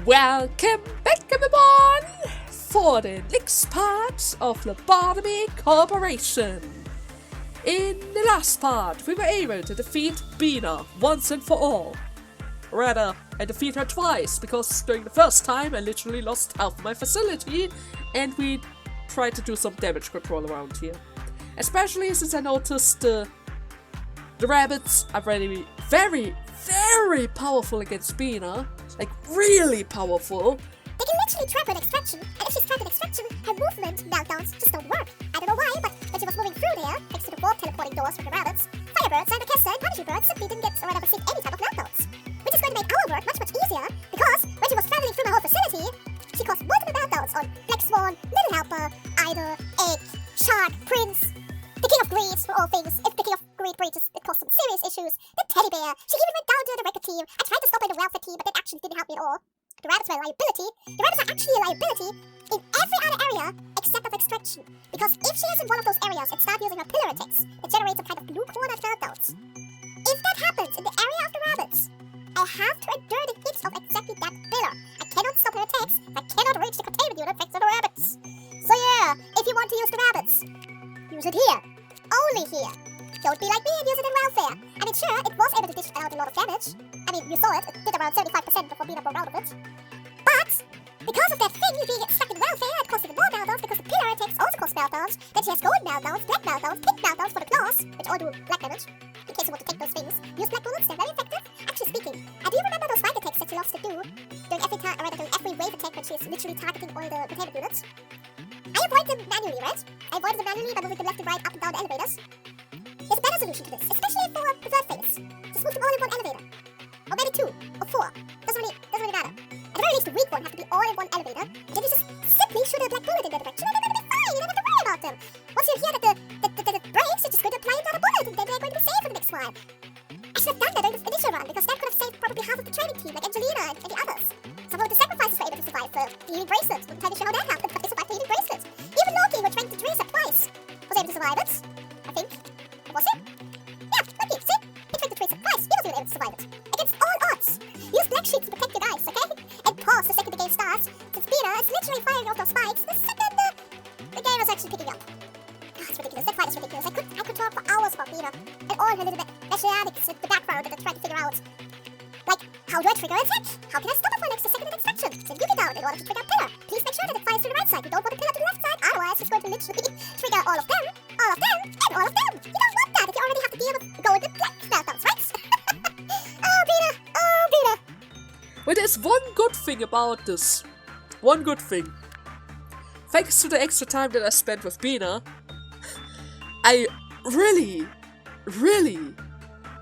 Welcome back, everyone, for the next part of Lobotomy Corporation. In the last part, we were able to defeat Binah once and for all. Rather, I defeated her twice, because during the first time I literally lost half of my facility, and we tried to do some damage control around here. Especially since I noticed the rabbits are very, very powerful against Binah. Like, really powerful. They can literally trap an extraction, and if she's trapped in extraction, her movement meltdowns just don't work. I don't know why, but when she was moving through there, thanks to the warp teleporting doors from the rabbits, firebirds, and punishy birds simply didn't get or receive any type of meltdowns. Which is going to make our work much easier, because when she was traveling through my whole facility, she caused multiple meltdowns on Black Swan, Little Helper, Idol, Egg, Shark, Prince, the King of Greed, for all things. If the King of Greed breaches, it caused some serious issues. The Teddy Bear, she even went down to the record team. I tried to stop her in the welfare team, but that actually didn't help me at all. The rabbits were a liability. The rabbits are actually a liability in every other area except of extraction. Because if she is in one of those areas and starts using her pillar attacks, it generates a kind of blue corner meltdowns. If that happens in the area of the rabbits, I have to endure the hits of exactly that pillar. I cannot stop her attacks. I cannot reach the containment unit thanks to the rabbits. So yeah, if you want to use the rabbits, use it here. Only here. Don't be like me and use it in welfare. I mean, sure, it was able to dish out a lot of damage. I mean, you saw it. It did around 75% before Binah broke out of it. But because of that thing being stuck in welfare, it caused even more meltdowns because the pillar attacks also cause meltdowns. Then she has gold meltdowns, black meltdowns, pink meltdowns for the claws, which all do black damage. In case you want to take those things, use black bullets, they're very effective. Actually speaking, I do remember those fight attacks that she loves to do during every wave attack when she is literally targeting all the containment units. I avoid them manually, right? I avoid them manually by moving them left and right, up and down the elevators. There's a better solution to this, especially for preferred phase. Just move them all in one elevator. Or maybe two, or four. Doesn't really matter. At the very least, the weak one has to be all in one elevator, and then you just simply shoot a black bullet in their direction, and then they're gonna be fine. You don't have to worry about them. Once you hear that the breaks, you're just going to apply another bullet, and then they're going to be safe for the next while. I should have done that during this initial run, because that could have saved probably half of the training team, like Angelina and the others. Some of the sacrifices were able to survive the healing bracelet. I'm trying to show how that happened, but they survived the healing bracelet. Even Loki, who drank the Teresa twice, was able to survive it. I think. Was he? Yeah, Loki, see? He drank the Teresa twice. He was even able to survive it. Against all odds. Use black sheets to protect your guys, okay? And pause the second the game starts. Since Binah is literally firing off those spikes, the second the game is actually picking up. Oh, it's ridiculous. That fight is ridiculous. I could talk for hours about Binah and all her little mechanics in the background that I'm trying to figure out. Like, how do I trigger an attack? How can I stop it for an extra second in extraction? Send Yuki down in order to trigger a pillar. Please make sure that it fires to the right side. You don't want a pillar to the left side, otherwise it's going to literally trigger all of them, and all of them. You don't want that if you already have to deal with golden black meltdowns, right? Oh, Binah! Well, there's one good thing about this. One good thing. Thanks to the extra time that I spent with Binah, I really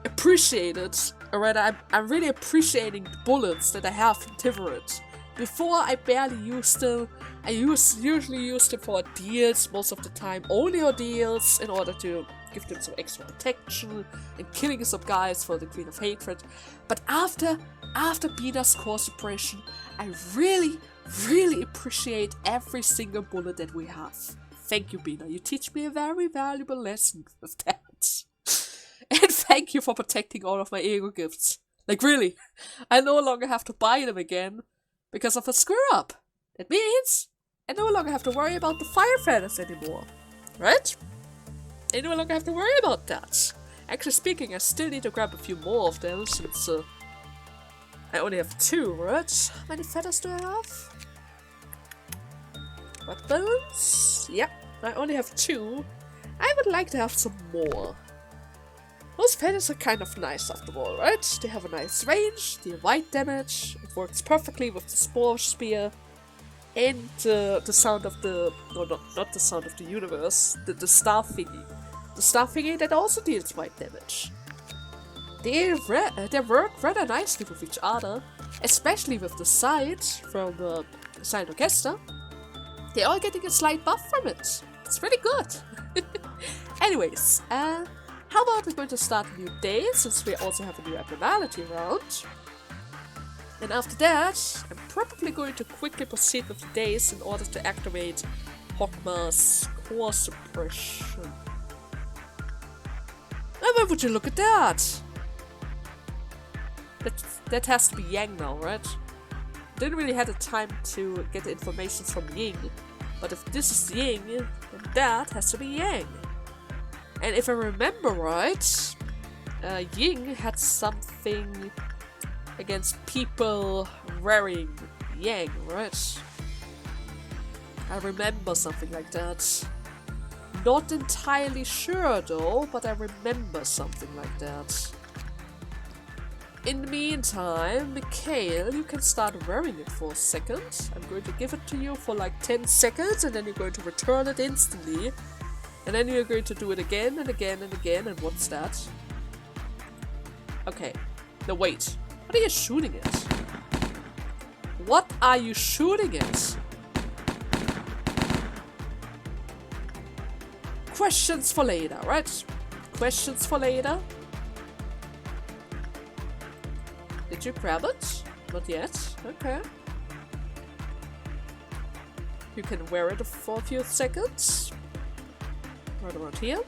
appreciated, or rather, I'm really appreciating the bullets that I have in Tiverett. Before, I barely used them. I usually used them for ordeals most of the time, only ordeals, in order to give them some extra protection and killing some guys for the Queen of Hatred. But after Binah's core suppression, I really appreciate every single bullet that we have. Thank you, Binah. You teach me a very valuable lesson with that. And thank you for protecting all of my ego gifts. Like, really, I no longer have to buy them again because of a screw-up. That means I no longer have to worry about the fire feathers anymore. Right? I no longer have to worry about that. Actually speaking, I still need to grab a few more of them since I only have 2, right? How many feathers do I have? Weapons? Yep, I only have 2. I would like to have some more. Those feathers are kind of nice after all, right? They have a nice range, they avoid damage, it works perfectly with the Spore Spear, and the sound of the... no, not the sound of the universe, the star thingy. The star thingy that also deals white damage. They work rather nicely with each other, especially with the side from the Silent Orchestra. They're all getting a slight buff from it. It's really good. Anyways, how about we're going to start a new day, since we also have a new abnormality round. And after that, I'm probably going to quickly proceed with the days in order to activate Hokma's core suppression. And why would you look at that? That has to be Yang now, right? didn't really have the time to get the information from Ying. But if this is Ying, then that has to be Yang. And if I remember right, Ying had something against people wearing Yang, right? I remember something like that. Not entirely sure though, but I remember something like that. In the meantime, Mikhail, you can start wearing it for a second. I'm going to give it to you for like 10 seconds and then you're going to return it instantly. And then you're going to do it again and again and again, and what's that? Okay. No, wait. What are you shooting at? What are you shooting at? Questions for later, right? Questions for later? Did you grab it? Not yet. Okay. You can wear it for a few seconds. Right around here.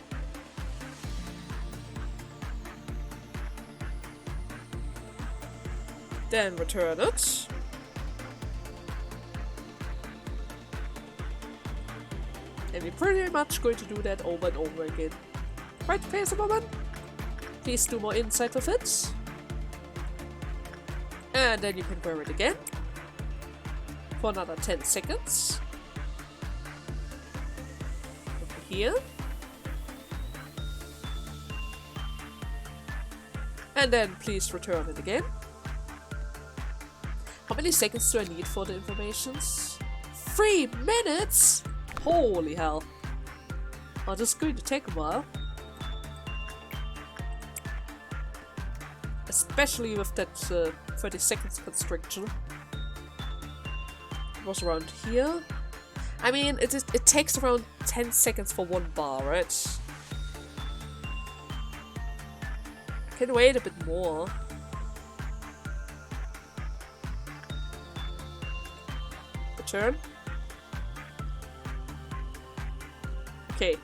Then return it. And we're pretty much going to do that over and over again. Right, please a moment. Please do more insight with it. And then you can wear it again. For another 10 seconds. Over here. And then please return it again. How many seconds do I need for the informations? 3 minutes? Holy hell. Oh, this is going to take a while. Especially with that 30 seconds constriction. It was around here. I mean, it takes around 10 seconds for 1 bar, right? I can wait a bit more. Return. Okay,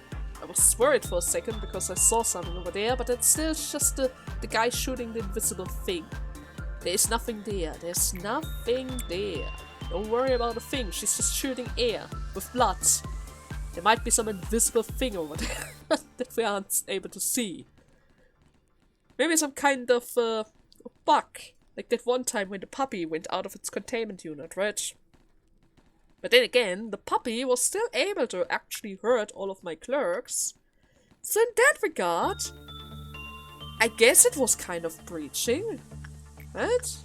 I was worried for a second because I saw something over there, but it's still just the guy shooting the invisible thing. There's nothing there. There's nothing there. Don't worry about the thing. She's just shooting air with blood. There might be some invisible thing over there that we aren't able to see. Maybe some kind of bug. Like that one time when the puppy went out of its containment unit, right? But then again, the puppy was still able to actually hurt all of my clerks. So in that regard, I guess it was kind of breaching. Right?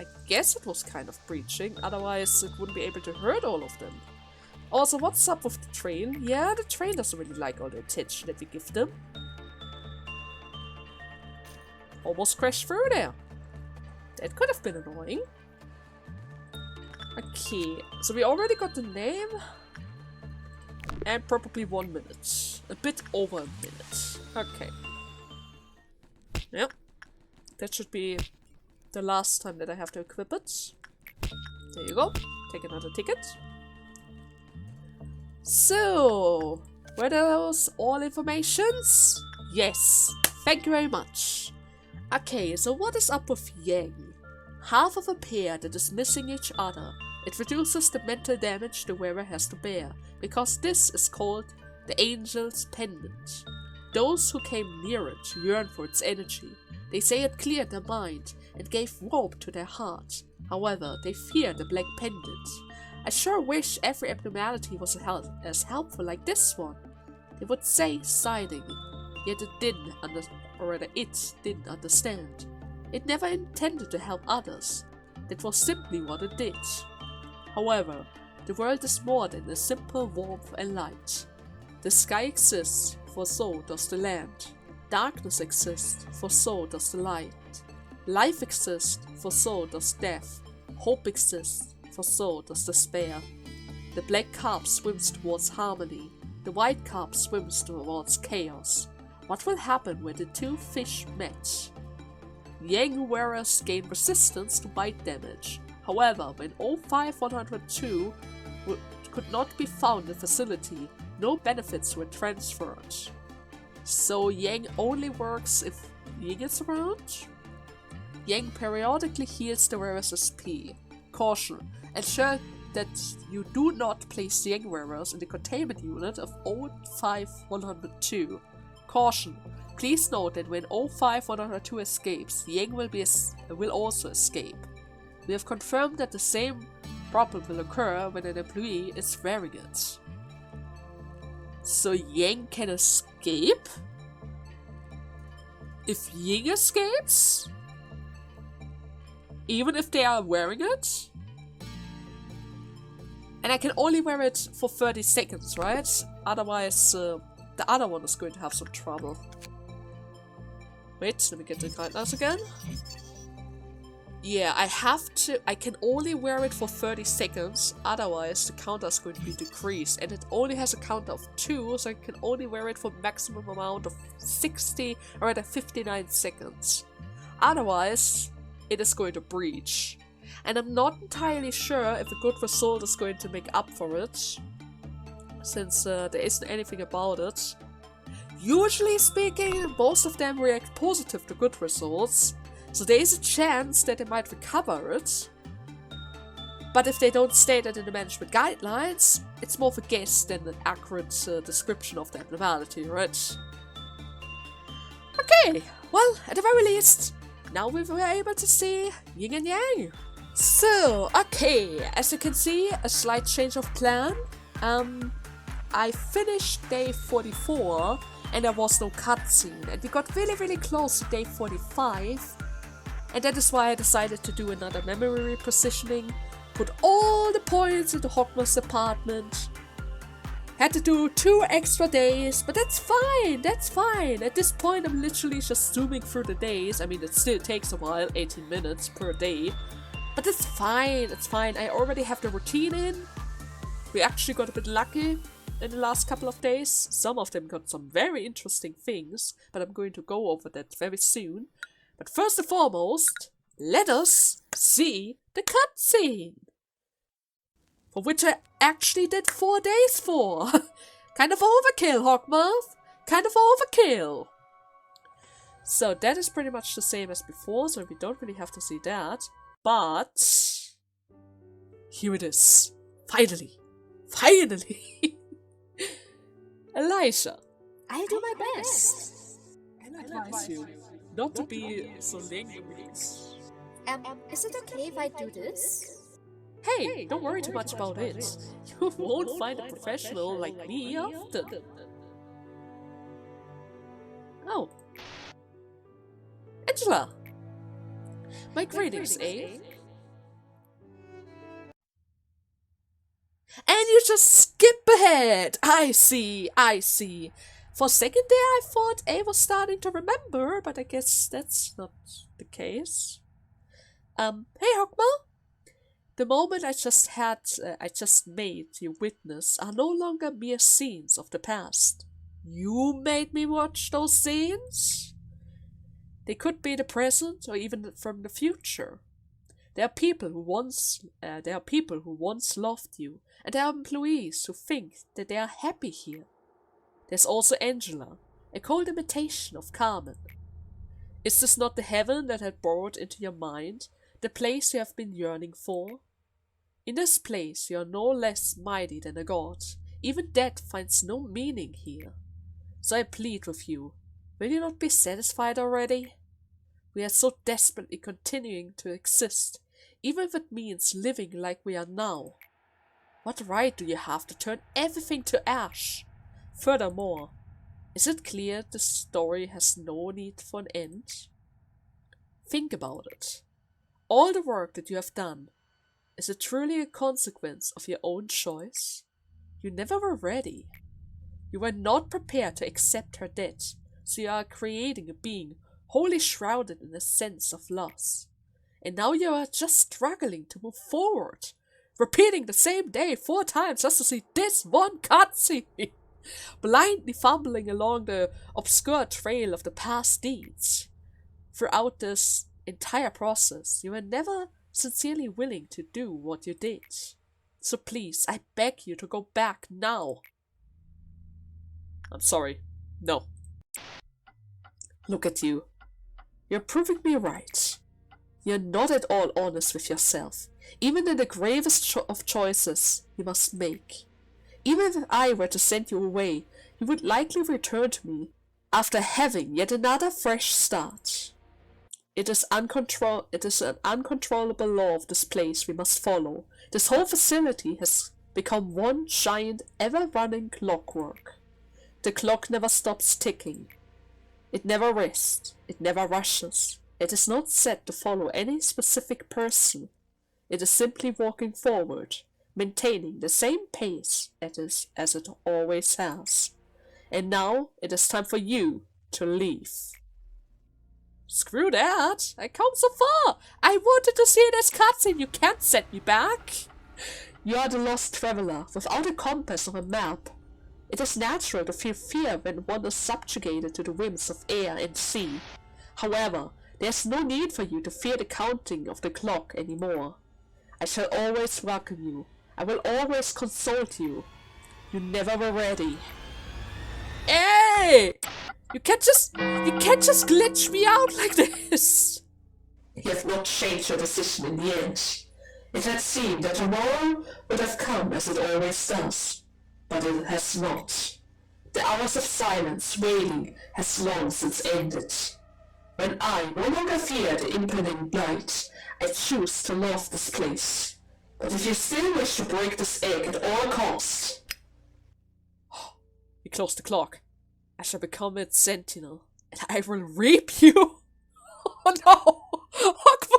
I guess it was kind of breaching, otherwise it wouldn't be able to hurt all of them. Also, what's up with the train? Yeah, the train doesn't really like all the attention that we give them. Almost crashed through there. That could have been annoying. Okay, so we already got the name. And probably 1 minute. A bit over a minute. Okay. Yep. That should be the last time that I have to equip it. There you go. Take another ticket. So, were those all informations? Yes. Thank you very much. Okay, so what is up with Yang? Half of a pair that is missing each other. It reduces the mental damage the wearer has to bear, because this is called the Angel's Pendant. Those who came near it yearn for its energy. They say it cleared their mind and gave warmth to their heart. However, they fear the black pendant. I sure wish every abnormality was as helpful like this one. They would say, sighing, yet it didn't understand. It never intended to help others. That was simply what it did. However, the world is more than a simple warmth and light. The sky exists, for so does the land. Darkness exists, for so does the light. Life exists, for so does death. Hope exists, for so does despair. The black carp swims towards harmony. The white carp swims towards chaos. What will happen when the two fish match? Yang wearers gain resistance to bite damage. However, when 05102 could not be found in the facility, no benefits were transferred. So Yang only works if Ying is around? Yang periodically heals the wearer's SP. Caution. Ensure that you do not place the Yang wearers in the containment unit of 05102. Caution. Please note that when 05102 escapes, the Yang will also escape. We have confirmed that the same problem will occur when an employee is wearing it. So Yang can escape? If Ying escapes? Even if they are wearing it? And I can only wear it for 30 seconds, right? Otherwise, the other one is going to have some trouble. Wait, let me get the guidelines again. Yeah, I can only wear it for 30 seconds, otherwise the counter is going to be decreased. And it only has a counter of 2, so I can only wear it for maximum amount of 59 seconds. Otherwise, it is going to breach. And I'm not entirely sure if a good result is going to make up for it, since there isn't anything about it. Usually speaking, most of them react positive to good results, so there is a chance that they might recover it. But if they don't state it in the management guidelines, it's more of a guess than an accurate description of the abnormality, right? Okay, well, at the very least, now we were able to see Yin and Yang. So, okay, as you can see, a slight change of plan. I finished day 44 and there was no cutscene, and we got really close to day 45, and that is why I decided to do another memory repositioning, put all the points into Hokma's apartment. Had to do 2 extra days, but that's fine. At this point I'm literally just zooming through the days. I mean, it still takes a while, 18 minutes per day. But it's fine, I already have the routine in. We actually got a bit lucky in the last couple of days. Some of them got some very interesting things, but I'm going to go over that very soon. But first and foremost, let us see the cutscene! For which I actually did 4 days for! Kind of overkill, Hokma! Kind of overkill! So that is pretty much the same as before, so we don't really have to see that. But here it is. Finally! Elijah, I'll do my best. I advise you not to be so angry. Is it okay if I do this? Hey, don't worry too much about it. You won't find a professional like me often. Oh. Angela! My greetings, eh? And you just skip ahead! I see. For a second there I thought A was starting to remember, but I guess that's not the case. Hey Hokma? The moment I just made you witness are no longer mere scenes of the past. You made me watch those scenes? They could be the present or even from the future. There are people who once loved you, and there are employees who think that they are happy here. There's also Angela, a cold imitation of Carmen. Is this not the heaven that had burrowed into your mind, the place you have been yearning for? In this place you are no less mighty than a god. Even death finds no meaning here. So I plead with you, will you not be satisfied already? We are so desperately continuing to exist, even if it means living like we are now. What right do you have to turn everything to ash? Furthermore, is it clear the story has no need for an end? Think about it. All the work that you have done, is it truly a consequence of your own choice? You never were ready. You were not prepared to accept her death, so you are creating a being wholly shrouded in a sense of loss. And now you are just struggling to move forward, repeating the same day 4 times just to see this one cutscene, blindly fumbling along the obscure trail of the past deeds. Throughout this entire process, you were never sincerely willing to do what you did. So please, I beg you to go back now. I'm sorry. No. Look at you. You're proving me right. You're not at all honest with yourself, even in the gravest of choices you must make. Even if I were to send you away, you would likely return to me after having yet another fresh start. It is an uncontrollable law of this place we must follow. This whole facility has become one giant, ever-running clockwork. The clock never stops ticking. It never rests. It never rushes. It is not set to follow any specific person. It is simply walking forward, maintaining the same pace as it always has. And now it is time for you to leave. Screw that! I come so far! I wanted to see this cutscene, you can't set me back! You are the lost traveler, without a compass or a map. It is natural to feel fear when one is subjugated to the whims of air and sea. However, there is no need for you to fear the counting of the clock anymore. I shall always welcome you. I will always consult you. You never were ready. Hey! You can't just glitch me out like this! You have not changed your decision in the end. It had seemed that tomorrow would have come as it always does, but it has not. The hours of silence waiting has long since ended. When I no longer fear the impending blight, I choose to love this place. But if you still wish to break this egg at all costs... You closed the clock. I shall become its sentinel, and I will reap you. Oh no! Hokma!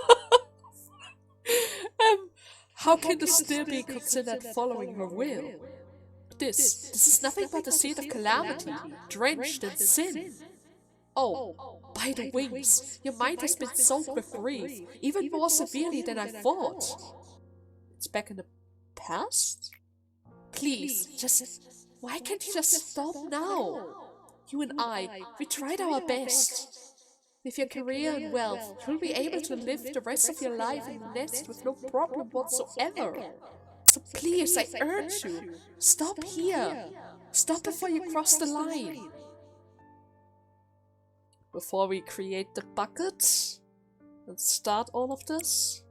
How can this still be considered following her will? This is nothing but a seed of calamity, drenched in sin. Oh, by the wings, your mind has been soaked with grief, even more severely than I thought. It's back in the past? Please, why can't you just stop now? You and I, we tried our best. With your career and wealth, you'll be able to live the rest of your life in the nest with no problem whatsoever. So please, I urge you, stop here. Stop before you cross the line. Before we create the bucket and start all of this.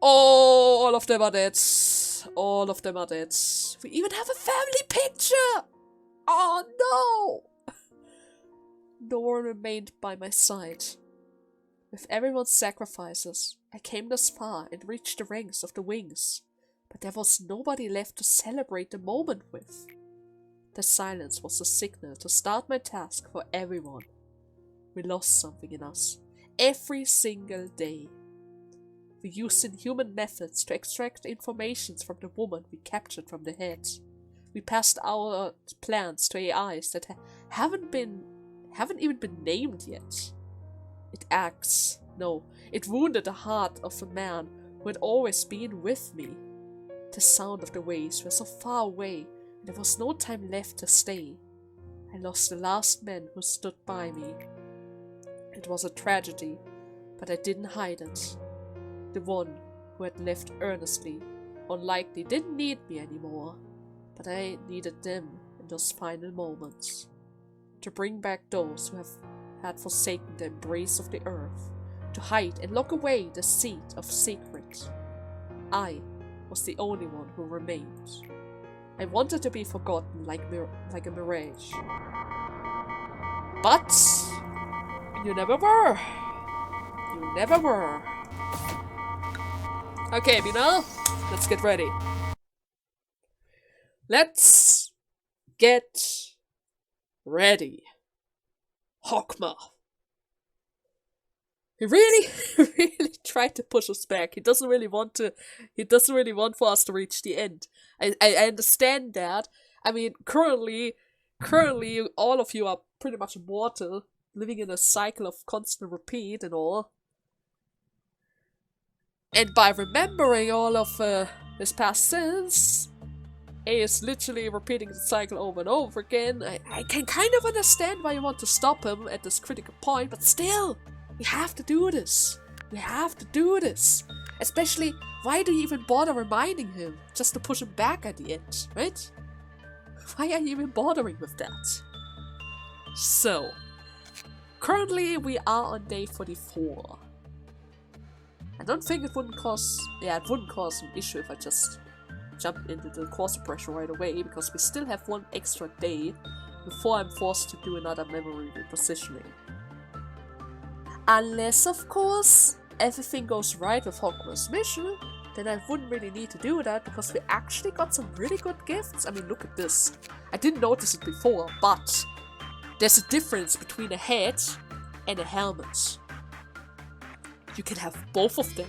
Oh, all of them are dead. All of them are dead. We even have a family picture! Oh no! No one remained by my side. With everyone's sacrifices, I came this far and reached the ranks of the wings, but there was nobody left to celebrate the moment with. The silence was the signal to start my task for everyone. We lost something in us, every single day. We used inhuman methods to extract information from the woman we captured from the head. We passed our plans to AIs that haven't even been named yet. It wounded the heart of a man who had always been with me. The sound of the waves were so far away, and there was no time left to stay. I lost the last man who stood by me. It was a tragedy, but I didn't hide it. The one who had left earnestly, unlikely didn't need me anymore, but I needed them in those final moments. To bring back those who had forsaken the embrace of the earth, to hide and lock away the seed of secret. I was the only one who remained. I wanted to be forgotten like a mirage. But you never were. You never were. Okay, Binah, let's get ready. Let's get ready. Hokma. He really tried to push us back. He doesn't really want for us to reach the end. I understand that. I mean, currently, all of you are pretty much mortal, living in a cycle of constant repeat and all. And by remembering all of his past sins, he is literally repeating the cycle over and over again. I can kind of understand why you want to stop him at this critical point, but still, we have to do this. We have to do this. Especially, why do you even bother reminding him? Just to push him back at the end, right? Why are you even bothering with that? So, Currently, we are on day 44. I don't think it wouldn't cause... Yeah, it wouldn't cause an issue if I just jump into the course suppression right away, because we still have one extra day before I'm forced to do another memory repositioning. Unless, of course, everything goes right with Hokma's mission, then I wouldn't really need to do that, because we actually got some really good gifts. I mean, look at this. I didn't notice it before, but there's a difference between a head and a helmet. You can have both of them.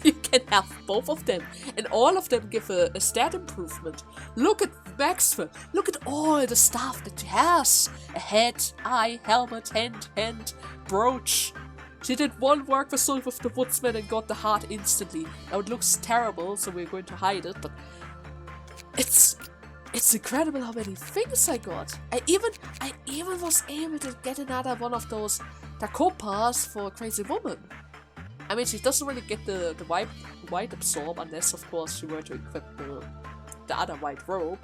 You can have both of them. And all of them give a stat improvement. Look at Maxwell. Look at all the stuff that she has. A head, eye, helmet, hand, brooch. She did one work result with the woodsman and got the heart instantly. Now it looks terrible, so we're going to hide it, but it's incredible how many things I got. I even was able to get another one of those takopas for a crazy woman. I mean, she doesn't really get the white absorb unless, of course, she were to equip the other white robe.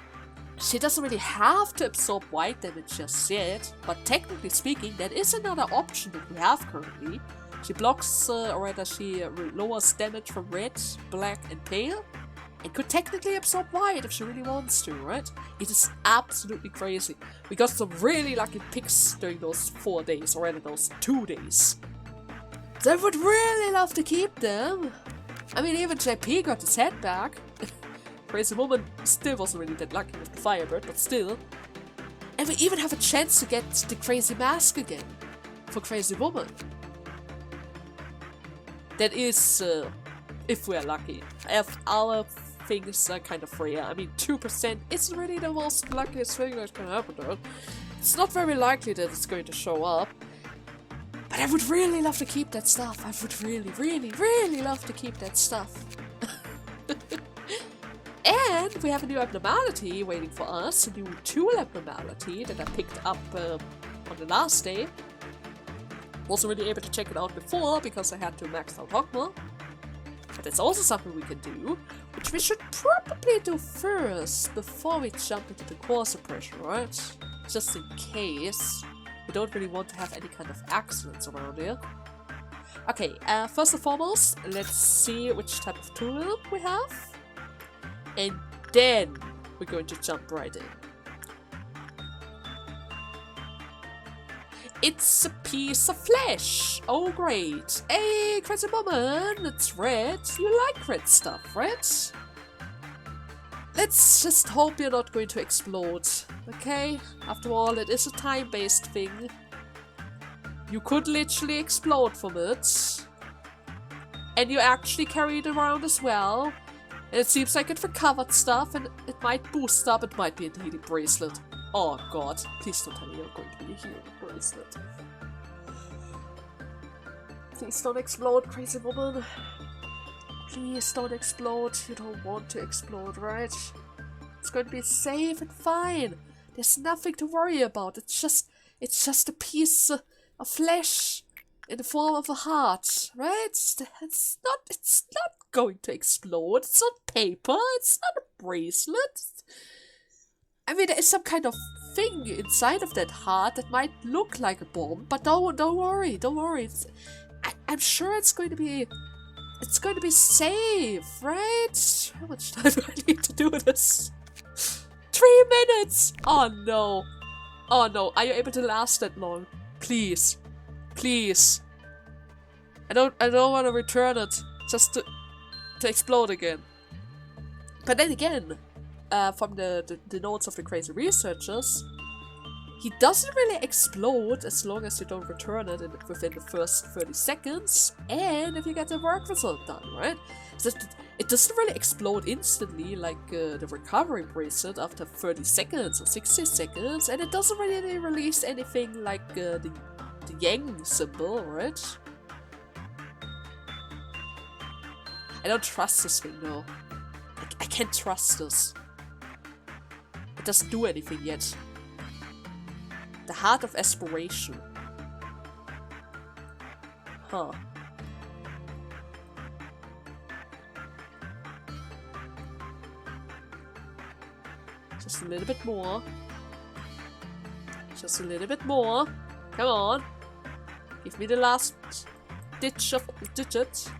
She doesn't really have to absorb white damage just yet, but technically speaking, that is another option that we have currently. She blocks, or rather she lowers damage from red, black, and pale, and could technically absorb white if she really wants to, right? It is absolutely crazy. We got some really lucky picks during those 4 days, or rather those 2 days. So I would really love to keep them. I mean, even JP got his head back. Crazy Woman still wasn't really that lucky with the Firebird, but still. And we even have a chance to get the Crazy Mask again for Crazy Woman. That is, if we're lucky. Our things are kind of rare. I mean, 2% isn't really the most luckiest thing that can happen though. It's not very likely that it's going to show up. But I would really love to keep that stuff. I would really, really, really love to keep that stuff. And we have a new abnormality waiting for us. A new tool abnormality that I picked up on the last day. Wasn't really able to check it out before because I had to max out Hokma. But it's also something we can do, which we should probably do first before we jump into the core suppression, right? Just in case. We don't really want to have any kind of accidents around here. Okay, first and foremost, let's see which type of tool we have. And then we're going to jump right in. It's a piece of flesh! Oh great! Hey, Crazy Woman! It's red! You like red stuff, right? Let's just hope you're not going to explode, okay? After all, it is a time-based thing. You could literally explode from it. And you actually carry it around as well. And it seems like it recovered stuff, and it might boost up. It might be a healing bracelet. Oh god, please don't tell me you're going to be a healing bracelet. Please don't explode, Crazy Woman. Please don't explode. You don't want to explode, right? It's going to be safe and fine. There's nothing to worry about. It's just a piece of flesh in the form of a heart, right? It's not going to explode. It's not paper. It's not a bracelet. I mean, there is some kind of thing inside of that heart that might look like a bomb, but don't worry. I'm sure it's going to be safe, right? How much time do I need to do this? 3 minutes! Oh no. Oh no, are you able to last that long? Please. Please. I don't want to return it just to explode again. But then again, from the notes of the crazy researchers, he doesn't really explode as long as you don't return it within the first 30 seconds, and if you get the work result done, right? So it doesn't really explode instantly like the recovery bracelet after 30 seconds or 60 seconds, and it doesn't really release anything like the yang symbol, right? I don't trust this thing though. I can't trust this. It doesn't do anything yet. The Heart of Aspiration. Huh. Just a little bit more. Just a little bit more. Come on. Give me the last ditch of digit.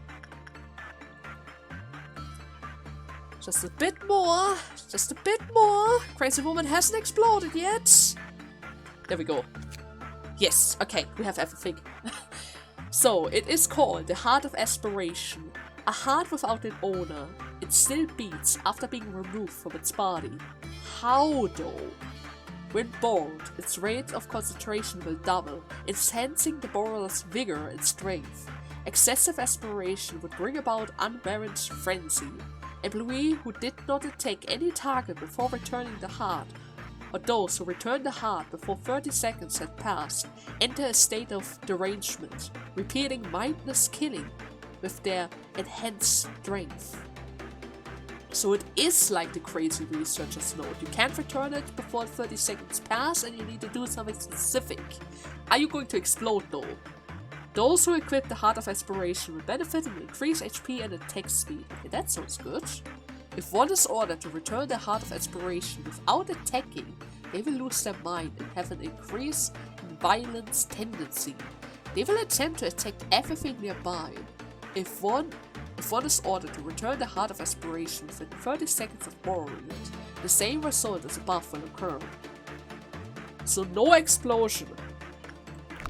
Just a bit more. Just a bit more. Crazy woman hasn't exploded yet. There we go. Yes, okay, we have everything. So, it is called the Heart of Aspiration. A heart without an owner. It still beats after being removed from its body. How though? When borrowed, its rate of concentration will double, enhancing the borrower's vigor and strength. Excessive aspiration would bring about unwarranted frenzy. Employee who did not attack any target before returning the heart, or those who return the heart before 30 seconds had passed, enter a state of derangement, repeating mindless killing with their enhanced strength. So it is like the crazy researchers note. You can't return it before 30 seconds pass and you need to do something specific. Are you going to explode though? Those who equip the Heart of Aspiration will benefit and increase HP and attack speed. Okay, that sounds good. If one is ordered to return the Heart of Aspiration without attacking, they will lose their mind and have an increase in violence tendency. They will attempt to attack everything nearby. If one is ordered to return the Heart of Aspiration within 30 seconds of borrowing it, the same result as above will occur. So no explosion.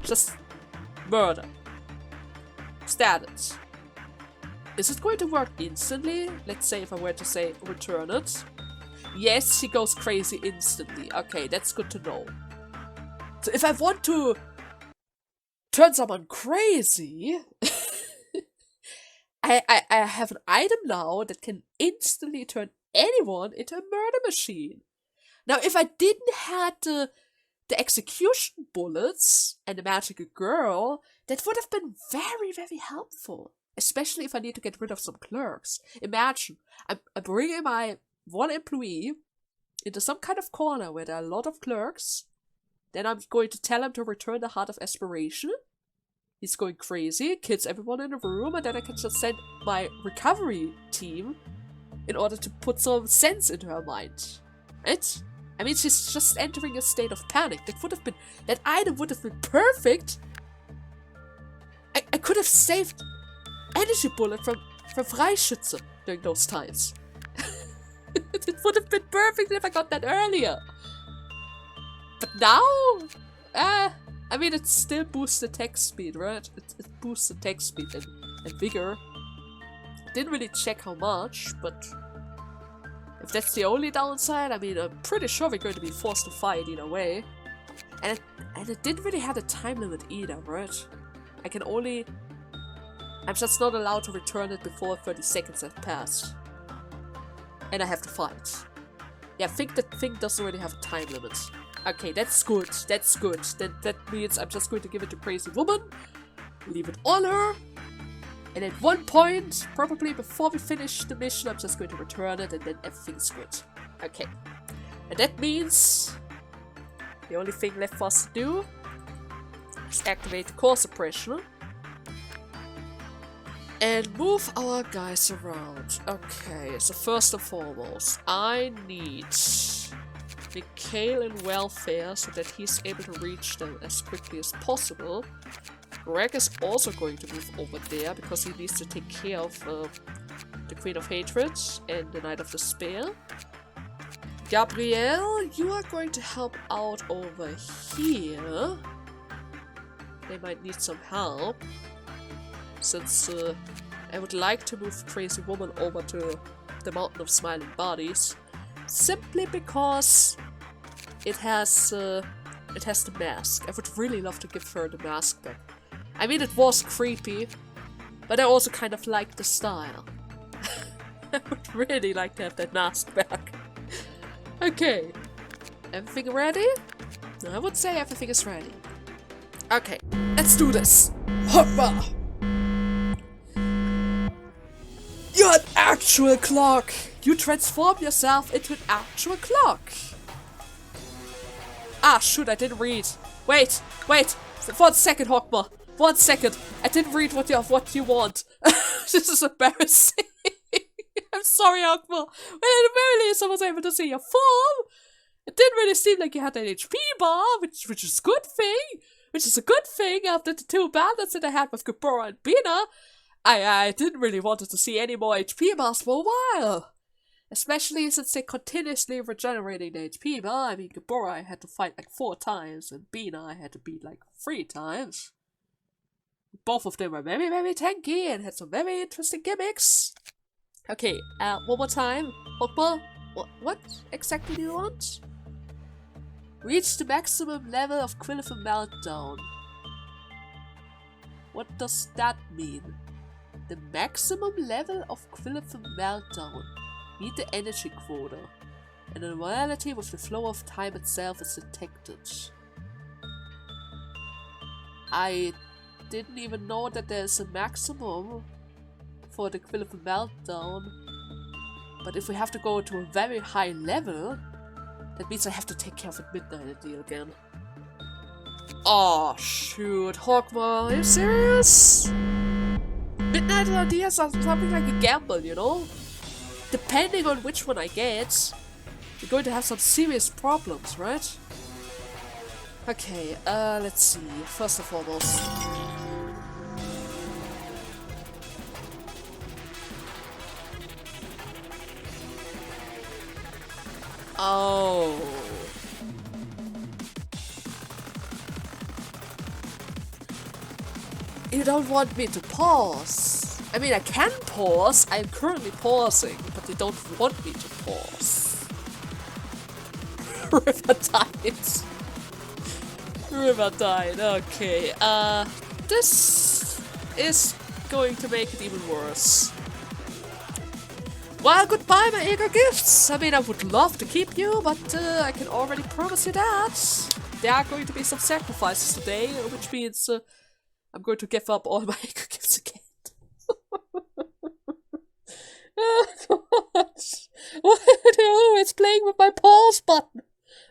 Just murder. Status. Is it going to work instantly? Let's say if I were to say return it. Yes, she goes crazy instantly. Okay, that's good to know. So if I want to turn someone crazy, I have an item now that can instantly turn anyone into a murder machine. Now, if I didn't have the execution bullets and the magical girl, that would have been very, very helpful. Especially if I need to get rid of some clerks. Imagine, I'm bringing my one employee into some kind of corner where there are a lot of clerks. Then I'm going to tell him to return the Heart of Aspiration. He's going crazy, kills everyone in the room, and then I can just send my recovery team in order to put some sense into her mind. Right? I mean, she's just entering a state of panic. That item would have been perfect. I could have saved energy bullet from Freischütze during those times. It would have been perfect if I got that earlier. But now, I mean, it still boosts attack speed, right? It boosts attack speed and vigor. Didn't really check how much, but if that's the only downside, I mean, I'm pretty sure we're going to be forced to fight either way. And it didn't really have a time limit either, right? I'm just not allowed to return it before 30 seconds have passed. And I have to fight. Yeah, I think that thing doesn't really have a time limit. Okay, that's good. That's good. That means I'm just going to give it to Crazy Woman. Leave it on her. And at one point, probably before we finish the mission, I'm just going to return it and then everything's good. Okay. And that means the only thing left for us to do is activate the core suppression. And move our guys around. Okay, so first and foremost, I need Mikhail in welfare so that he's able to reach them as quickly as possible. Greg is also going to move over there because he needs to take care of the Queen of Hatred and the Knight of Despair. Gabrielle, you are going to help out over here. They might need some help. Since I would like to move Crazy Woman over to the Mountain of Smiling Bodies, simply because it has the mask. I would really love to give her the mask back. I mean, it was creepy, but I also kind of like the style. I would really like to have that mask back. Okay, everything ready? I would say everything is ready. Okay, let's do this. Hokma! You're an actual clock! You transform yourself into an actual clock! Ah, shoot, I didn't read. Wait! 1 second, Hokma. 1 second. I didn't read what you want. This is embarrassing. I'm sorry, Hokma. When at the very least I was able to see your form, it didn't really seem like you had an HP bar, which is a good thing. which is a good thing after the 2 battles that I had with Gebura and Binah. I didn't really want to see any more HP bars for a while. Especially since they're continuously regenerating the HP bar. I mean, Gebura I had to fight like 4 times, and Binah I had to beat like 3 times. Both of them were very, very tanky and had some very interesting gimmicks. Okay, one more time. Hokma, what exactly do you want? Reach the maximum level of Quillatham Meltdown. What does that mean? The maximum level of Quillatham Meltdown. Meet the energy quota. An anomaly with the flow of time itself is detected. I didn't even know that there's a maximum for the Quillatham Meltdown. But if we have to go to a very high level, that means I have to take care of the Midnight deal again. Oh shoot, Hokma, are you serious? Midnight ideas are something like a gamble, you know? Depending on which one I get, we're going to have some serious problems, right? Okay, let's see. First and foremost. Oh. You don't want me to pause. I mean, I can pause. I'm currently pausing, but you don't want me to pause. River died. River died. Okay. This is going to make it even worse. Well, goodbye, my eager gifts. I mean, I would love to keep you, but I can already promise you that there are going to be some sacrifices today, which means I'm going to give up all my eager gifts again. Oh god! Why are they always playing with my pause button?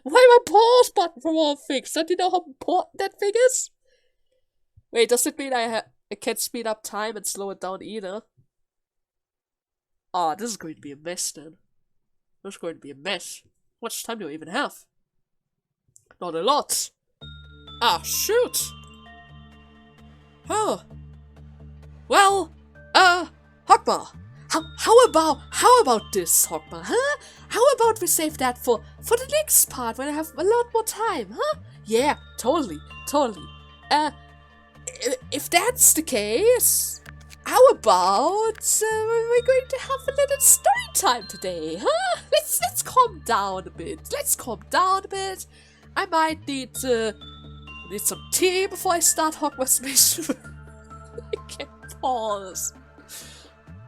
Why my pause button for all things? Don't you know how important that thing is? Wait, does it mean I can't speed up time and slow it down either? Ah, this is going to be a mess then. This is going to be a mess. How much time do I even have? Not a lot. Ah, shoot! Oh. Well, Hokma. How about this, Hokma, huh? How about we save that for the next part when I have a lot more time, huh? Yeah, totally. If that's the case, how about we're going to have a little story time today, huh? Let's calm down a bit. I might need some tea before I start Hokma's mission. I can't pause.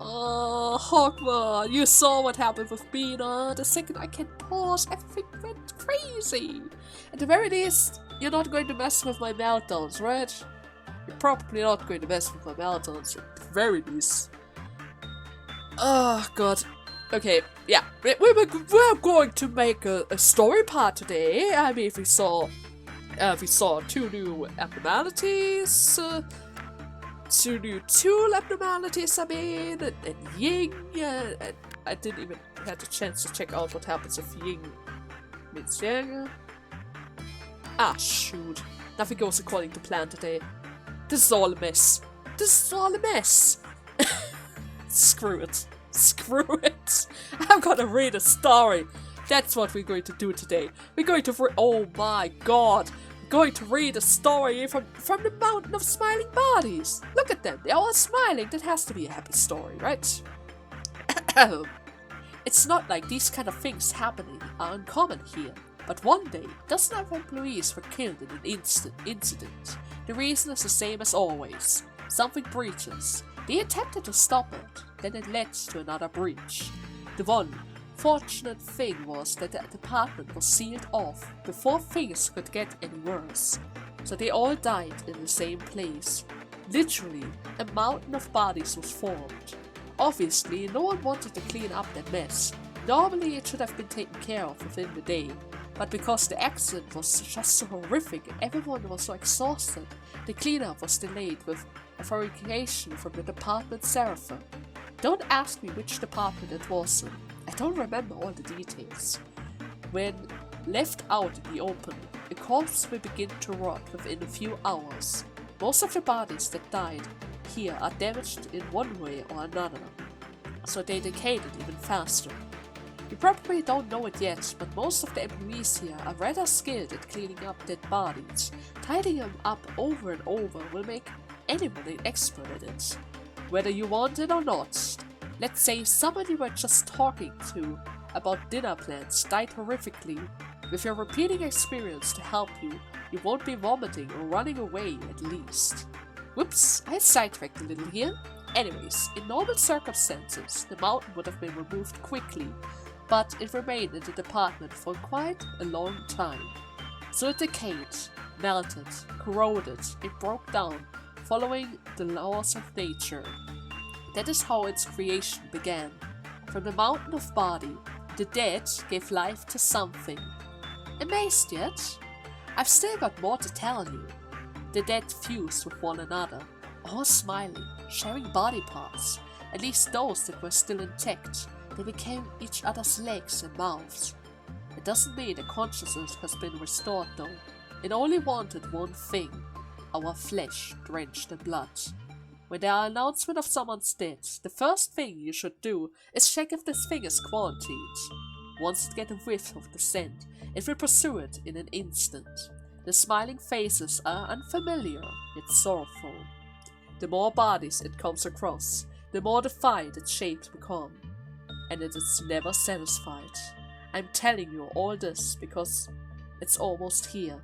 Oh, Hokma, you saw what happened with Binah. The second I can pause, everything went crazy. At the very least, you're not going to mess with my meltdowns, right? You're probably not going to mess with my meltdowns, at the very least. Oh, God. Okay, yeah. We're going to make a story part today. I mean, we saw 2 new abnormalities, 2 new tool abnormalities, I mean, and Ying, and I didn't even have the chance to check out what happens if Ying means Yang. Ah, shoot. Nothing goes according to plan today. This is all a mess. Screw it. I'm gonna read a story. That's what we're going to do today. We're going to oh my god. Going to read a story from the Mountain of Smiling Bodies. Look at them, they're all smiling. That has to be a happy story, right? It's not like these kind of things happening are uncommon here, but one day, dozens of employees were killed in an incident. The reason is the same as always. Something breaches. They attempted to stop it, then it led to another breach. The one fortunate thing was that the department was sealed off before things could get any worse. So they all died in the same place. Literally, a mountain of bodies was formed. Obviously, no one wanted to clean up that mess. Normally, it should have been taken care of within the day. But because the accident was just so horrific and everyone was so exhausted, the cleanup was delayed with a verification from the department Seraphim. Don't ask me which department it was in. I don't remember all the details. When Left out in the open, a corpse will begin to rot within a few hours. Most of the bodies that died here are damaged in one way or another, so they decayed even faster. You probably don't know it yet, but most of the employees here are rather skilled at cleaning up dead bodies. Tidying them up over and over will make anyone an expert at it, whether you want it or not. Let's say someone you were just talking to about dinner plans died horrifically. With your repeating experience to help you, you won't be vomiting or running away at least. Whoops, I sidetracked a little here. Anyways, in normal circumstances, the mountain would have been removed quickly, but it remained in the department for quite a long time. So it decayed, melted, corroded, it broke down, following the laws of nature. That is how its creation began. From the mountain of body, the dead gave life to something. Amazed yet? I've still got more to tell you. The dead fused with one another, all smiling, sharing body parts, at least those that were still intact. They became each other's legs and mouths. It doesn't mean the consciousness has been restored though. It only wanted one thing, our flesh drenched in blood. When there are announcement of someone's death, the first thing you should do is check if this thing is quarantined. Once it gets a whiff of the scent, it will pursue it in an instant. The smiling faces are unfamiliar, yet sorrowful. The more bodies it comes across, the more defined its shapes become. And it is never satisfied. I'm telling you all this because it's almost here.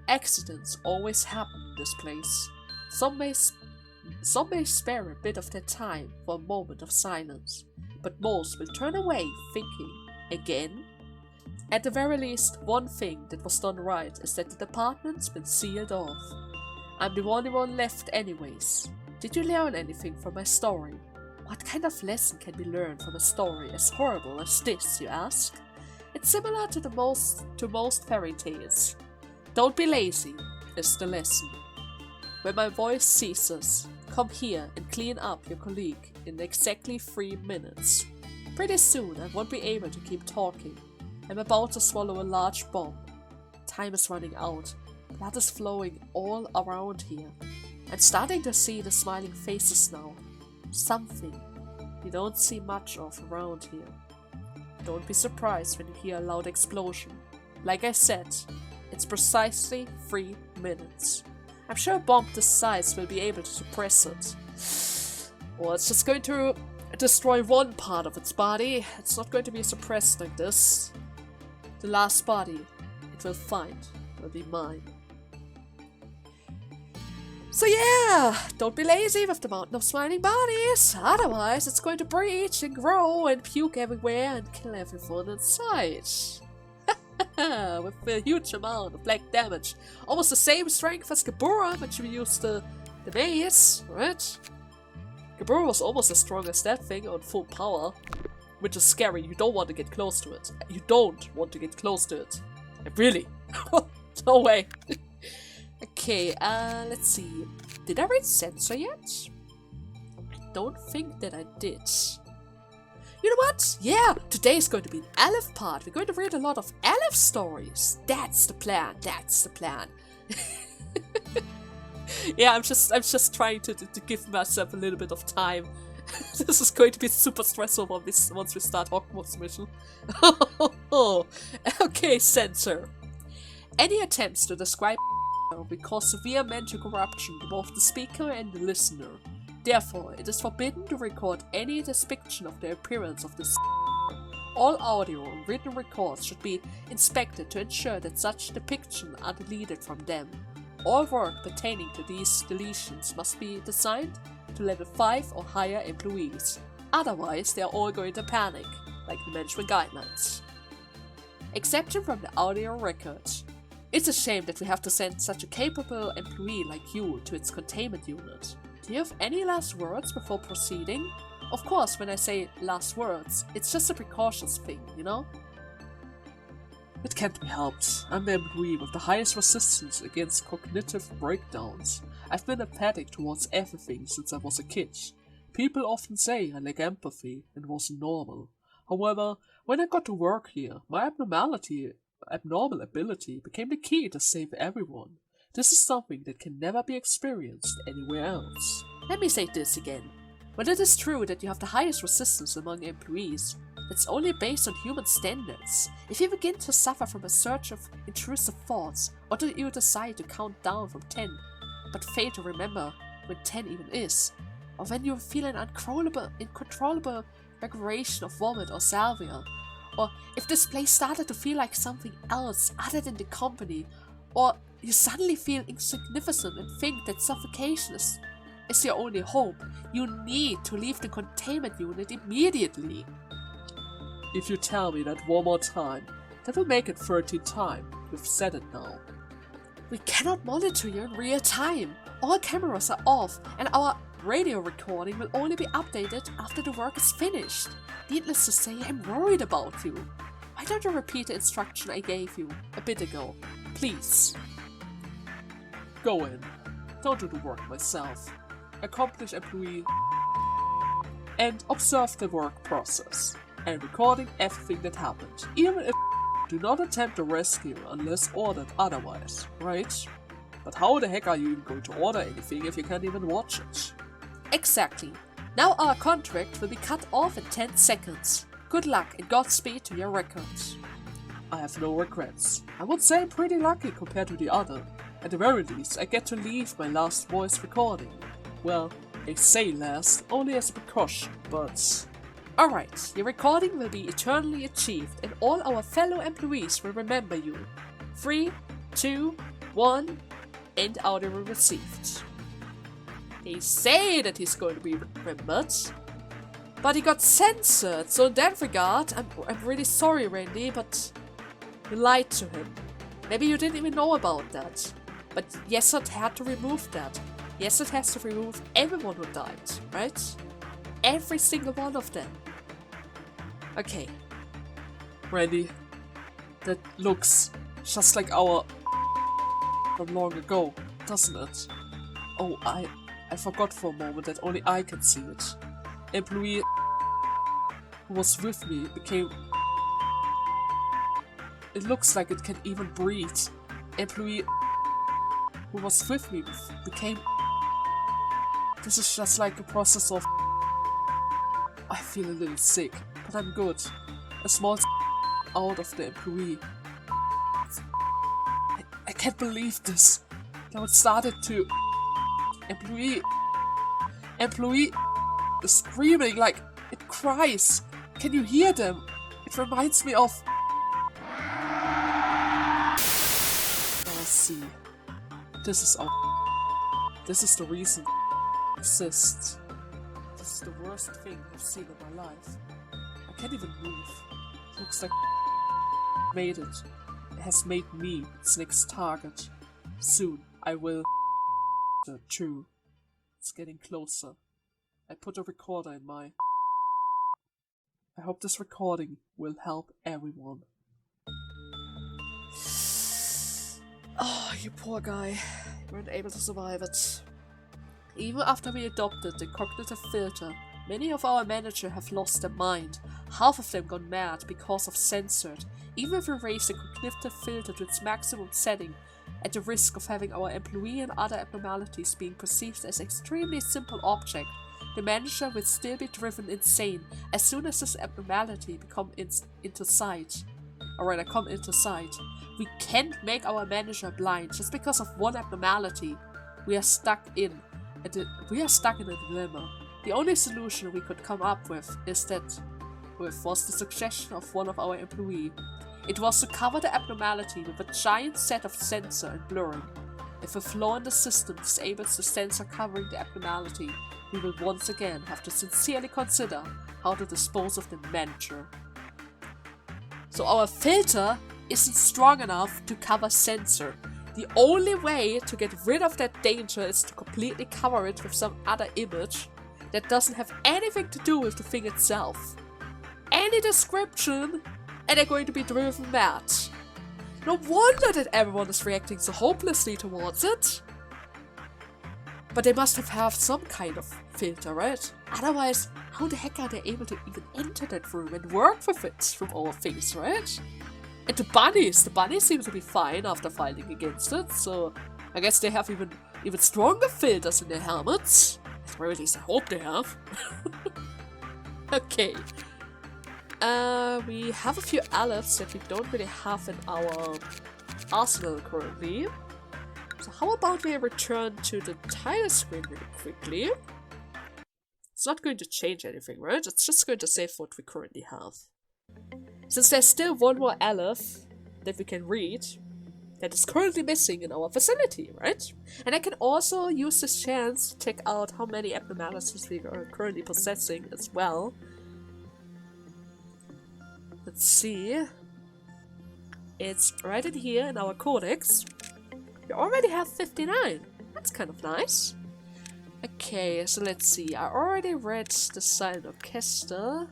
Accidents always happen in this place. Some may spare a bit of their time for a moment of silence, but most will turn away thinking, again? At the very least, one thing that was done right is that the department's been sealed off. I'm the only one left anyways. Did you learn anything from my story? What kind of lesson can be learned from a story as horrible as this, you ask? It's similar to most fairy tales. Don't be lazy, is the lesson. When my voice ceases, come here and clean up your colleague in exactly 3 minutes. Pretty soon I won't be able to keep talking. I'm about to swallow a large bomb. Time is running out. Blood is flowing all around here. I'm starting to see the smiling faces now. Something you don't see much of around here. Don't be surprised when you hear a loud explosion. Like I said, it's precisely 3 minutes. I'm sure a bomb this size will be able to suppress it. Or it's just going to destroy one part of its body. It's not going to be suppressed like this. The last body it will find will be mine. So yeah, don't be lazy with the mountain of smiling bodies, otherwise it's going to breach and grow and puke everywhere and kill everyone in sight. With a huge amount of black damage. Almost the same strength as Gebura when she used the maze, right? Gebura was almost as strong as that thing on full power. Which is scary, you don't want to get close to it. You don't want to get close to it. Really? No way. Okay, let's see. Did I read Censor yet? I don't think that I did. You know what? Yeah, today's going to be an Aleph part. We're going to read a lot of Aleph stories. That's the plan. That's the plan. Yeah, I'm just trying to give myself a little bit of time. This is going to be super stressful once we start Hokma's mission. Okay, Censor. Any attempts to describe will cause severe mental corruption to both the speaker and the listener. Therefore, it is forbidden to record any depiction of the appearance of this. All audio and written records should be inspected to ensure that such depictions are deleted from them. All work pertaining to these deletions must be designed to level 5 or higher employees. Otherwise, they are all going to panic, like the management guidelines. Exception from the audio records. It's a shame that we have to send such a capable employee like you to its containment unit. Do you have any last words before proceeding? Of course, when I say last words, it's just a precautions thing, you know? It can't be helped. I'm the employee with the highest resistance against cognitive breakdowns. I've been empathic towards everything since I was a kid. People often say I lack empathy and wasn't normal. However, when I got to work here, my abnormal ability became the key to save everyone. This is something that can never be experienced anywhere else. Let me say this again. While it is true that you have the highest resistance among employees, it's only based on human standards. If you begin to suffer from a surge of intrusive thoughts, or do you decide to count down from 10, but fail to remember when 10 even is, or when you feel an incontrollable migration of vomit or salvia, or if this place started to feel like something else other than the company, or you suddenly feel insignificant and think that suffocation is your only hope, you need to leave the containment unit immediately. If you tell me that one more time, that will make it 13 times. You've said it now. We cannot monitor you in real time. All cameras are off, and our radio recording will only be updated after the work is finished. Needless to say, I'm worried about you. Why don't you repeat the instruction I gave you a bit ago, please? Go in. Don't do the work myself. Accomplish employee and observe the work process and recording everything that happened, even if do not attempt to rescue unless ordered otherwise, right? But how the heck are you even going to order anything if you can't even watch it? Exactly. Now our contract will be cut off in 10 seconds. Good luck and Godspeed to your records. I have no regrets. I would say I'm pretty lucky compared to the other. At the very least, I get to leave my last voice recording. Well, they say last, only as a precaution, but... Alright, your recording will be eternally achieved and all our fellow employees will remember you. 3, 2, 1, and audio received. They say that he's going to be remembered, but he got censored, so in that regard, I'm really sorry, Randy, but you lied to him. Maybe you didn't even know about that. But Yesod had to remove that. Yesod has to remove everyone who died, right? Every single one of them. Okay. Randy, that looks just like our from long ago, doesn't it? Oh, I forgot for a moment that only I can see it. Employee who was with me became... It looks like it can even breathe. Employee who was with me became... This is just like a process of... I feel a little sick, but I'm good. A small out of the employee. I can't believe this. Now it started to... Employee is screaming like it cries. Can you hear them? It reminds me of... I see. This is the reason it exists. This is the worst thing I've seen in my life. I can't even move. Looks like made it. It has made me its next target. Soon I will... True. It's getting closer. I put a recorder in my... I hope this recording will help everyone. Oh, you poor guy. You weren't able to survive it. Even after we adopted the cognitive filter, many of our managers have lost their mind. Half of them gone mad because of censored. Even if we raise the cognitive filter to its maximum setting, at the risk of having our employee and other abnormalities being perceived as extremely simple object, the manager will still be driven insane as soon as this abnormality come into sight. We can't make our manager blind just because of one abnormality. We are stuck in a dilemma. The only solution we could come up with was the suggestion of one of our employees. It was to cover the abnormality with a giant set of sensor and blurring. If a flaw in the system disables the sensor covering the abnormality, we will once again have to sincerely consider how to dispose of the manager. So our filter isn't strong enough to cover sensor. The only way to get rid of that danger is to completely cover it with some other image that doesn't have anything to do with the thing itself. Any description, and they're going to be driven mad. No wonder that everyone is reacting so hopelessly towards it. But they must have some kind of filter, right? Otherwise, how the heck are they able to even enter that room and work with it from all things, right? And the bunnies seem to be fine after fighting against it, so I guess they have even stronger filters in their helmets. Or at least I hope they have. Okay. We have a few Alephs that we don't really have in our arsenal currently. So how about we return to the title screen really quickly? It's not going to change anything, right? It's just going to save what we currently have. Since there's still one more Aleph that we can read, that is currently missing in our facility, right? And I can also use this chance to check out how many abnormalities we are currently possessing as well. Let's see. It's right in here in our codex. We already have 59. That's kind of nice. Okay, so let's see. I already read the silent orchestra.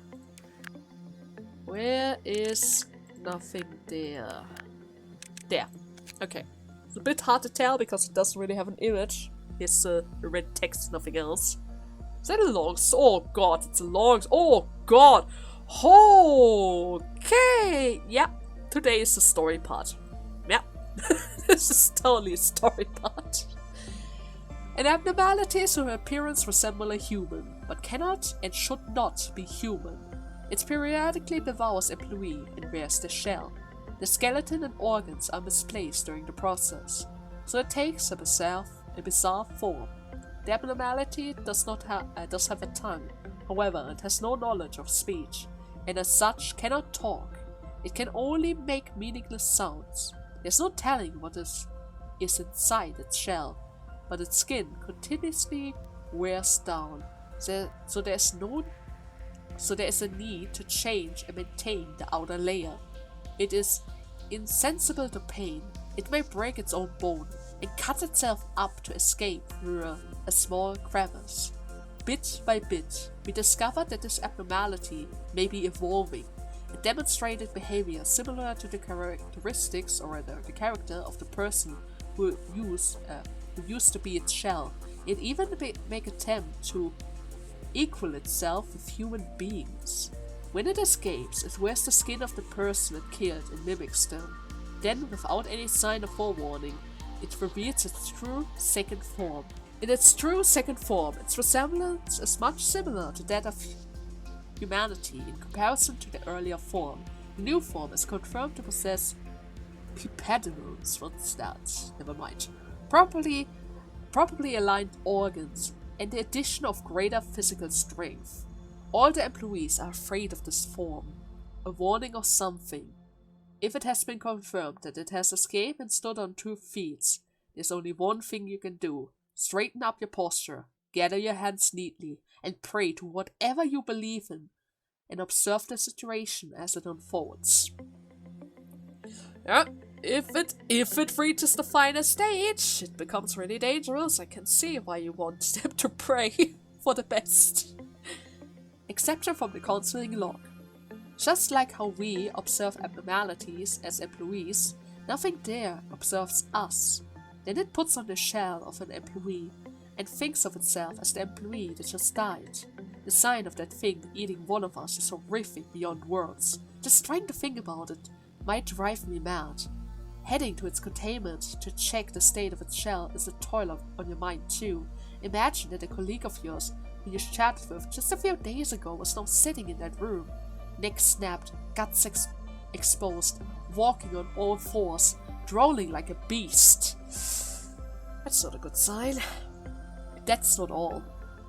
Where is nothing there? There. Okay. It's a bit hard to tell because it doesn't really have an image. Here's the red text, nothing else. Is that a long? Oh god, it's a long. Oh god. Okay. Yeah. Today is the story part. Yeah. This is totally a story part. An abnormality is whose appearance resembles a human, but cannot and should not be human. It periodically devours employee and wears the shell. The skeleton and organs are misplaced during the process, so it takes a bizarre form. The abnormality does have a tongue, however, it has no knowledge of speech, and as such cannot talk. It can only make meaningless sounds. There's no telling what is inside its shell, but its skin continuously wears down, so there is a need to change and maintain the outer layer. It is insensible to pain. It may break its own bone and cut itself up to escape through a small crevice. Bit by bit, we discover that this abnormality may be evolving. It demonstrated behavior similar to the characteristics or the character of the person who used to be its shell. It even make attempt to equal itself with human beings. When it escapes, it wears the skin of the person it killed and mimics them. Then, without any sign of forewarning, it reveals its true second form. In its true second form, its resemblance is much similar to that of humanity in comparison to the earlier form. The new form is confirmed to possess pipedimals. What's that? Never mind. Properly aligned organs and the addition of greater physical strength. All the employees are afraid of this form, a warning of something. If it has been confirmed that it has escaped and stood on 2 feet, there's only one thing you can do. Straighten up your posture, gather your hands neatly, and pray to whatever you believe in, and observe the situation as it unfolds. Yeah, if it reaches the final stage, it becomes really dangerous. I can see why you want them to pray for the best. Exception from the counseling log. Just like how we observe abnormalities as employees, nothing there observes us. Then it puts on the shell of an employee and thinks of itself as the employee that just died. The sign of that thing eating one of us is horrific beyond words. Just trying to think about it might drive me mad. Heading to its containment to check the state of its shell is a toil on your mind too. Imagine that a colleague of yours who you chatted with just a few days ago was now sitting in that room. Neck snapped, guts exposed, walking on all fours, drooling like a beast. That's not a good sign. That's not all.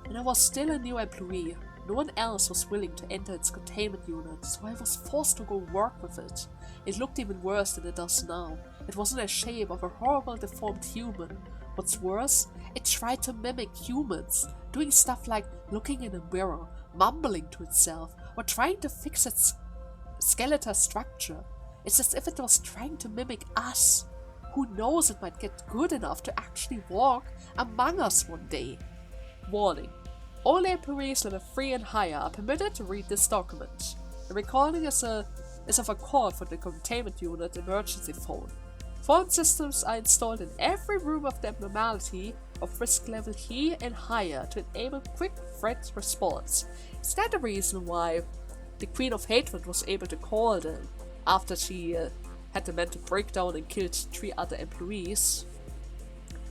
And I was still a new employee. No one else was willing to enter its containment unit, so I was forced to go work with it. It looked even worse than it does now. It was in the shape of a horrible deformed human. What's worse, it tried to mimic humans, doing stuff like looking in a mirror, mumbling to itself, or trying to fix its skeletal structure. It's as if it was trying to mimic us. Who knows, it might get good enough to actually walk among us one day. Warning. Only employees level 3 and higher are permitted to read this document. The recording is of a call for the containment unit emergency phone. Phone systems are installed in every room of the abnormality of risk level E and higher to enable quick threat response. Is that the reason why the Queen of Hatred was able to call them after she had the mental breakdown and killed 3 other employees.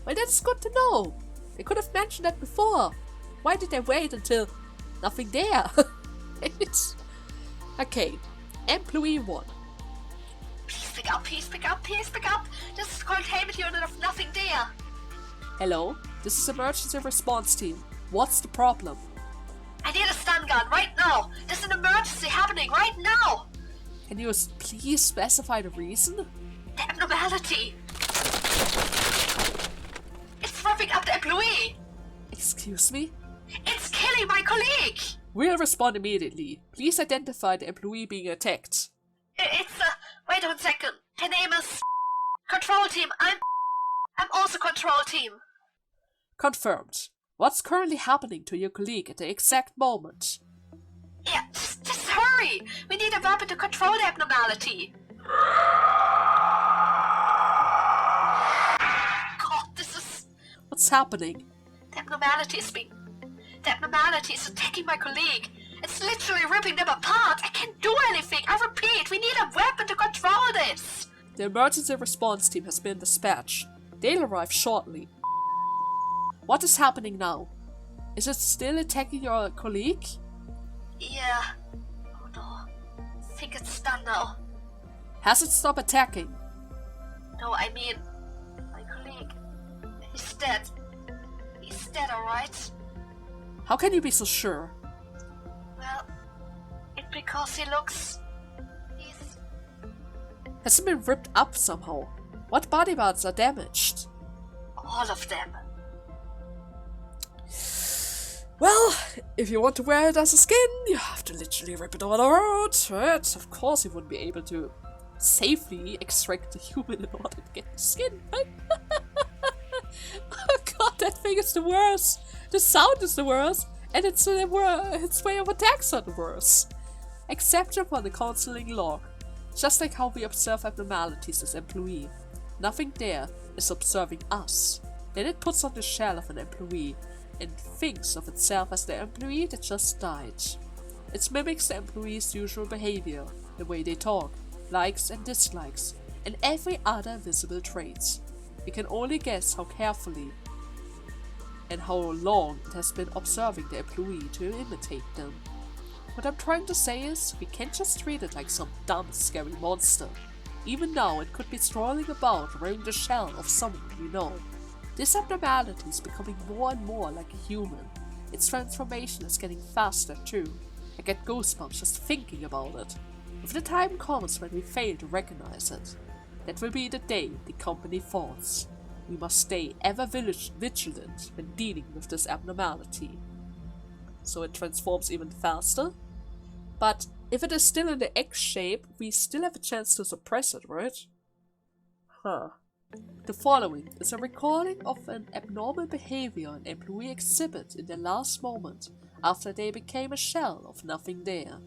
Well, that's good to know. They could have mentioned that before. Why did they wait until nothing there? Okay, employee 1. Please pick up, please pick up, please pick up. This is containment unit of nothing there. Hello, this is emergency response team. What's the problem? I need a stun gun right now. There's an emergency happening right now. Can you please specify the reason? The abnormality. It's ripping up the employee. Excuse me? It's killing my colleague. We'll respond immediately. Please identify the employee being attacked. It's wait 1 second. Her name is Control Team. I'm also Control Team. Confirmed. What's currently happening to your colleague at the exact moment? Yeah, just hurry. We need a weapon to control the abnormality. God, this is... What's happening? The abnormality is attacking my colleague. It's literally ripping them apart. I can't do anything. I repeat, we need a weapon to control this. The emergency response team has been dispatched. They'll arrive shortly. What is happening now? Is it still attacking your colleague? Yeah. Oh no. I think it's done now. Has it stopped attacking? No, I mean, my colleague. He's dead. He's dead, alright? How can you be so sure? Well, it's because he looks... Has it been ripped up somehow? What body parts are damaged? all of them. Well, if you want to wear it as a skin, you have to literally rip it all out, right? Of course you wouldn't be able to safely extract the human in order to get the skin, right? Oh god, that thing is the worst! The sound is the worst, and its way of attacks are the worst. Exception for the counseling log. Just like how we observe abnormalities as employee. Nothing there is observing us. Then it puts on the shell of an employee and thinks of itself as the employee that just died. It mimics the employee's usual behavior, the way they talk, likes and dislikes, and every other visible traits. We can only guess how carefully and how long it has been observing the employee to imitate them. What I'm trying to say is, we can't just treat it like some dumb, scary monster. Even now, it could be strolling about wearing the shell of someone we know. This abnormality is becoming more and more like a human. Its transformation is getting faster too. I get goosebumps just thinking about it. If the time comes when we fail to recognize it, that will be the day the company falls. We must stay ever vigilant when dealing with this abnormality. So it transforms even faster. But if it is still in the X shape, we still have a chance to suppress it, right? Huh. The following is a recording of an abnormal behavior an employee exhibit in their last moment after they became a shell of nothing there.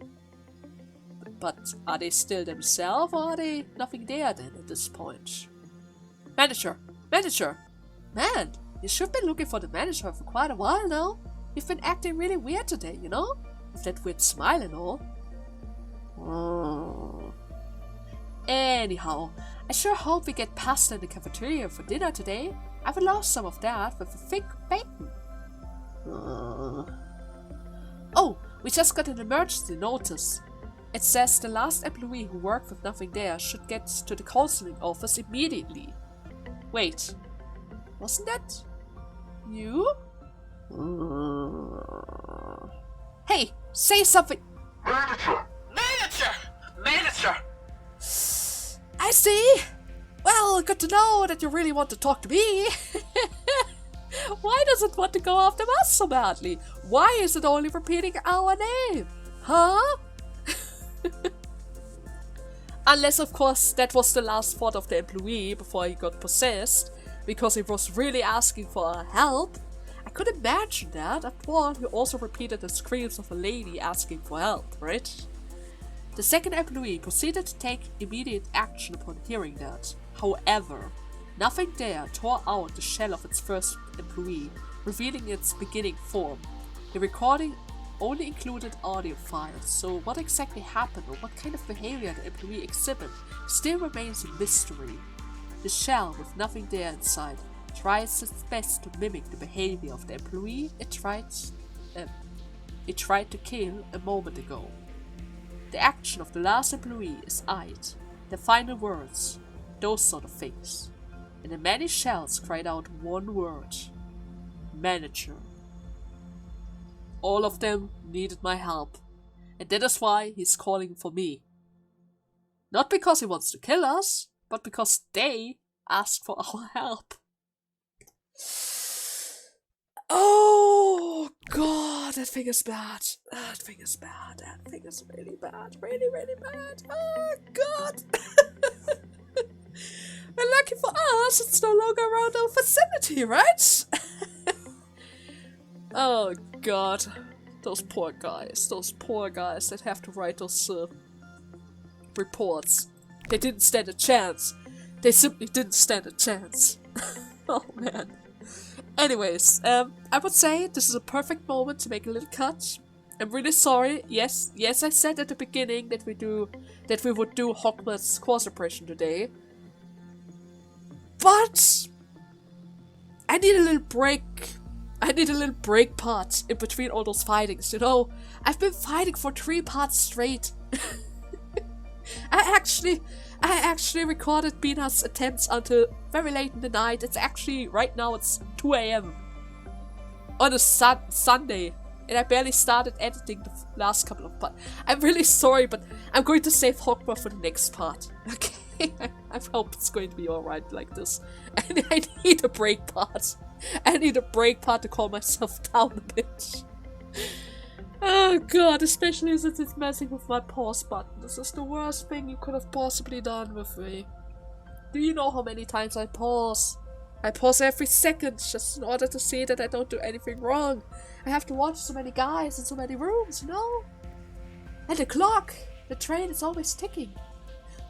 But are they still themselves, or are they nothing there then at this point? Manager! Manager! Man, you should have been looking for the manager for quite a while now. You've been acting really weird today, you know? With that weird smile and all. Anyhow, I sure hope we get pasta in the cafeteria for dinner today. I would love some of that with a thick bacon. Oh, we just got an emergency notice. It says the last employee who worked with nothing there should get to the counseling office immediately. Wait, wasn't that you? Hey, say something! Manager! Manager! Manager! I see! Well, good to know that you really want to talk to me. Why does it want to go after us so badly? Why is it only repeating our name? Huh? Unless, of course, that was the last thought of the employee before he got possessed, because he was really asking for help. I could imagine that. After all, he also repeated the screams of a lady asking for help, right? The second employee proceeded to take immediate action upon hearing that. However, nothing there tore out the shell of its first employee, revealing its beginning form. The recording only included audio files, so what exactly happened or what kind of behavior the employee exhibit still remains a mystery. The shell, with nothing there inside, tries its best to mimic the behavior of the employee it tried to kill a moment ago. The action of the last employee is eyed, the final words, those sort of things. And the many shells cried out one word: manager. All of them needed my help, and that is why he's calling for me. Not because he wants to kill us, but because they asked for our help. Oh god, that thing is bad. That thing is bad. That thing is really bad. Really, really bad. Oh god. And lucky for us, it's no longer around our facility, right? Oh god. Those poor guys that have to write those reports. They didn't stand a chance. They simply didn't stand a chance. Oh man. Anyways, I would say this is a perfect moment to make a little cut. I'm really sorry. Yes, I said at the beginning that we would do Hokma's course operation today. But I need a little break. I need a little break part in between all those fightings, you know? I've been fighting for 3 parts straight. I actually recorded Binah's attempts until very late in the night. It's actually, right now it's 2 AM. On a Sunday. And I barely started editing the last couple of parts. I'm really sorry, but I'm going to save Hokma for the next part. Okay? I hope it's going to be alright like this. And I need a break part. I need a break part to calm myself down a bit. Oh god, especially since it's messing with my pause button. This is the worst thing you could have possibly done with me. Do you know how many times I pause? I pause every second just in order to see that I don't do anything wrong. I have to watch so many guys in so many rooms, you know? And the clock! The train is always ticking.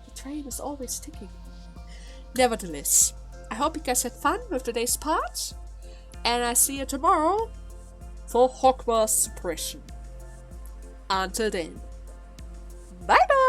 The train is always ticking. Nevertheless, I hope you guys had fun with today's part. And I see you tomorrow for Hokma's suppression. Until then, bye bye!